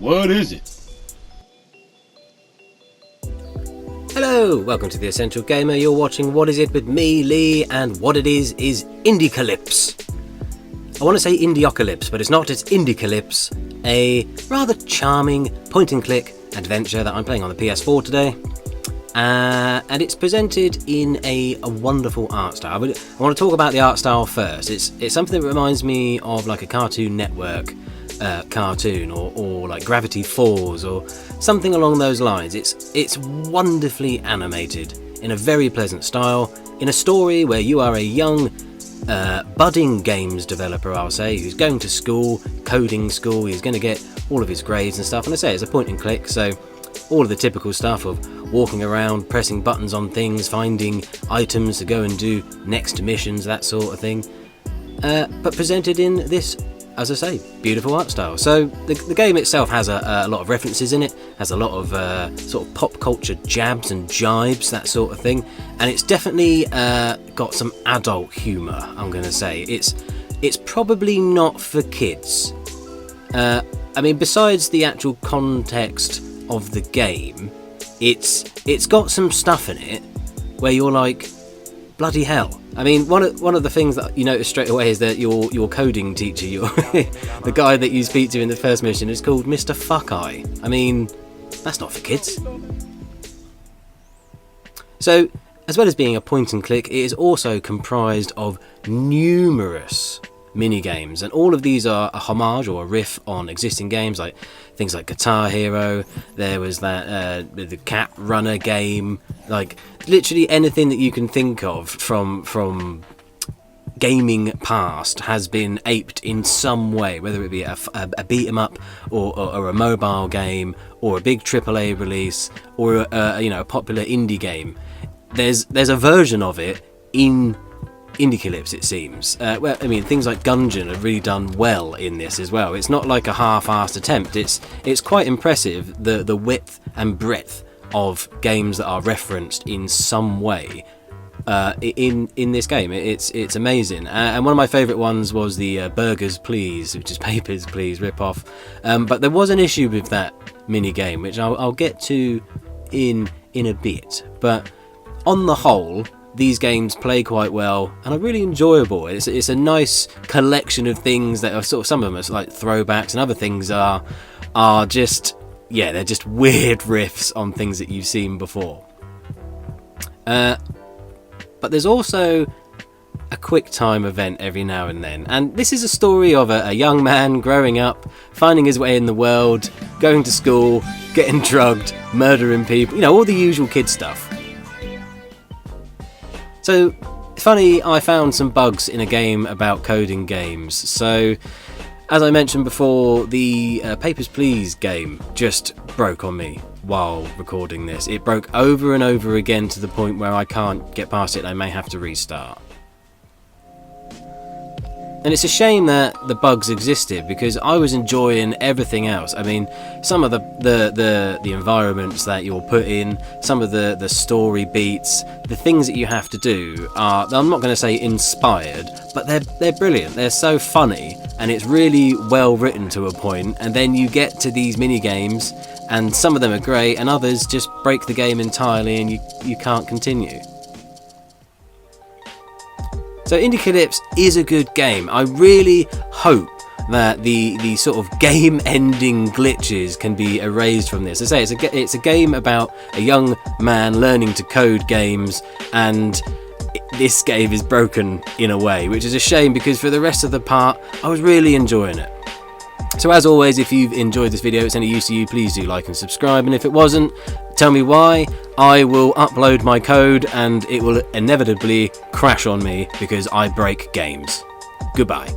What is it? Hello, welcome to The Essential Gamer. You're watching What Is It with me, Lee, and what it is Indiecalypse. I want to say Indiecalypse, but it's not, it's Indiecalypse, a rather charming point-and-click adventure that I'm playing on the PS4 today. And it's presented in a wonderful art style. I want to talk about the art style first. It's something that reminds me of like a Cartoon Network cartoon or like Gravity Falls or something along those lines. It's wonderfully animated in a very pleasant style, in a story where you are a young budding games developer, I'll say, who's going to school, coding school. He's going to get all of his grades and stuff, and I say it's a point and click, so all of the typical stuff of walking around, pressing buttons on things, finding items to go and do next missions, that sort of thing, but presented in this, as I say, beautiful art style. So the game itself has a lot of references in it, has a lot of sort of pop culture jabs and jibes, that sort of thing, and it's definitely got some adult humour, I'm going to say. It's probably not for kids. I mean, besides the actual context of the game, it's got some stuff in it where you're like, bloody hell. I mean, one of the things that you notice straight away is that your coding teacher, the guy that you speak to in the first mission, is called Mr. Fuckeye. I mean, that's not for kids. So, as well as being a point and click, it is also comprised of numerous mini-games, and all of these are a homage or a riff on existing games, like things like Guitar Hero. There was that the Cat Runner game, like literally anything that you can think of from gaming past has been aped in some way, whether it be a beat 'em up or a mobile game or a big AAA release or a popular indie game. There's a version of it in Indiecalypse, it seems. Well, I mean, things like Gungeon have really done well in this as well. It's not like a half-assed attempt. It's quite impressive, the width and breadth of games that are referenced in some way in this game. It's amazing. And one of my favourite ones was the Burgers Please, which is Papers Please rip-off. But there was an issue with that mini-game, which I'll get to in a bit. But on the whole, these games play quite well and are really enjoyable. It's a nice collection of things that are sort of, some of them are like throwbacks, and other things are just, yeah, they're just weird riffs on things that you've seen before. But there's also a quick time event every now and then, and this is a story of a young man growing up, finding his way in the world, going to school, getting drugged, murdering people, all the usual kid stuff. So, funny, I found some bugs in a game about coding games. So, as I mentioned before, the Papers, Please game just broke on me while recording this. It broke over and over again to the point where I can't get past it and I may have to restart. And it's a shame that the bugs existed, because I was enjoying everything else. I mean, some of the environments that you're put in, some of the story beats, the things that you have to do are, I'm not going to say inspired, but they're brilliant. They're so funny, and it's really well written to a point. And then you get to these mini games, and some of them are great, and others just break the game entirely, and you can't continue. So Indiecalypse is a good game. I really hope that the sort of game-ending glitches can be erased from this. As I say, it's a game about a young man learning to code games, and this game is broken in a way, which is a shame, because for the rest of the part, I was really enjoying it. So as always, if you've enjoyed this video, it's any use to you, please do like and subscribe, and if it wasn't, tell me why. I will upload my code and it will inevitably crash on me because I break games. Goodbye.